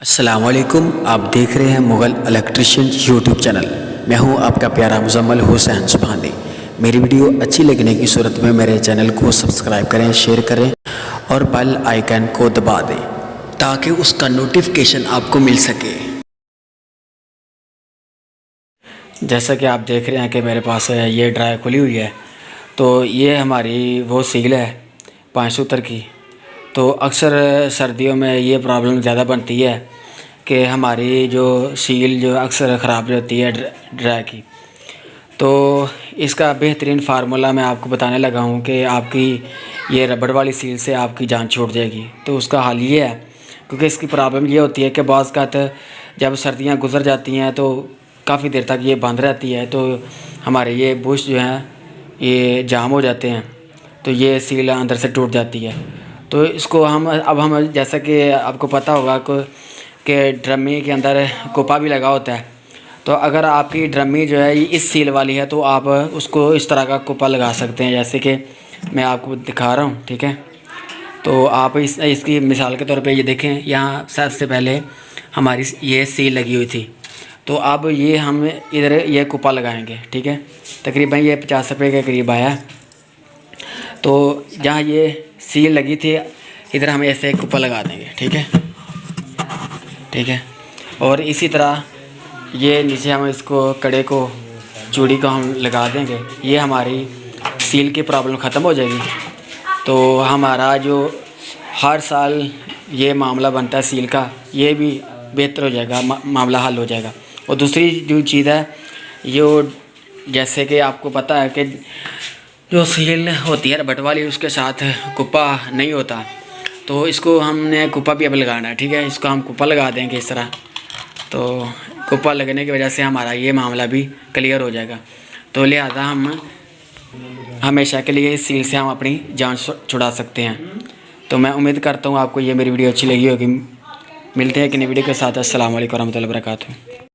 अस्सलामुअलैकुम, आप देख रहे हैं मुग़ल इलेक्ट्रिशियन यूट्यूब चैनल। मैं हूं आपका प्यारा मुजम्मल हुसैन सुभानी। मेरी वीडियो अच्छी लगने की सूरत में मेरे चैनल को सब्सक्राइब करें, शेयर करें और बेल आइकन को दबा दें ताकि उसका नोटिफिकेशन आपको मिल सके। जैसा कि आप देख रहे हैं कि मेरे पास ये ड्राई खुली हुई है, तो ये हमारी वो सील है 5 सूत्र की। तो अक्सर सर्दियों में ये प्रॉब्लम ज़्यादा बनती है कि हमारी जो सील जो अक्सर ख़राब रहती है ड्राई की। तो इसका बेहतरीन फार्मूला मैं आपको बताने लगा हूँ कि आपकी ये रबड़ वाली सील से आपकी जान छूट जाएगी। तो उसका हल ये है, क्योंकि इसकी प्रॉब्लम ये होती है कि बाज़ का जब सर्दियाँ गुजर जाती हैं तो काफ़ी देर तक ये बंद रहती है, तो हमारे ये बुश जो हैं ये जाम हो जाते हैं, तो ये सील अंदर से टूट जाती है। तो इसको हम जैसा कि आपको पता होगा कि ड्रमी के अंदर कुपा भी लगा होता है। तो अगर आपकी ड्रमी जो है इस सील वाली है तो आप उसको इस तरह का कुपा लगा सकते हैं, जैसे कि मैं आपको दिखा रहा हूँ। ठीक है, तो आप इसकी मिसाल के तौर पे ये देखें, यहाँ सबसे पहले हमारी ये सील लगी हुई थी, तो अब ये हम इधर ये कुपा लगाएंगे। ठीक है, तकरीबन ये 50 रुपये के करीब आया। तो जहाँ ये सील लगी थी इधर हम ऐसे एक कुपा लगा देंगे। ठीक है, ठीक है, और इसी तरह ये नीचे हम इसको कड़े को चूड़ी को हम लगा देंगे। ये हमारी सील की प्रॉब्लम ख़त्म हो जाएगी। तो हमारा जो हर साल ये मामला बनता है सील का, ये भी बेहतर हो जाएगा, मामला हल हो जाएगा। और दूसरी जो चीज़ है ये, जैसे कि आपको पता है कि जो सील होती है रबड़ वाली उसके साथ कुप्पा नहीं होता, तो इसको हमने कुप्पा भी अब लगाना है। ठीक है, इसको हम कुप्पा लगा देंगे इस तरह। तो कुप्पा लगने की वजह से हमारा ये मामला भी क्लियर हो जाएगा। तो लिहाजा हम हमेशा के लिए इस सील से हम अपनी जान छुड़ा सकते हैं। तो मैं उम्मीद करता हूँ आपको ये मेरी वीडियो अच्छी लगी होगी। मिलते हैं एक नई वीडियो के साथ। अस्सलाम वालेकुम रहमतुल्लाहि व बरकातहू।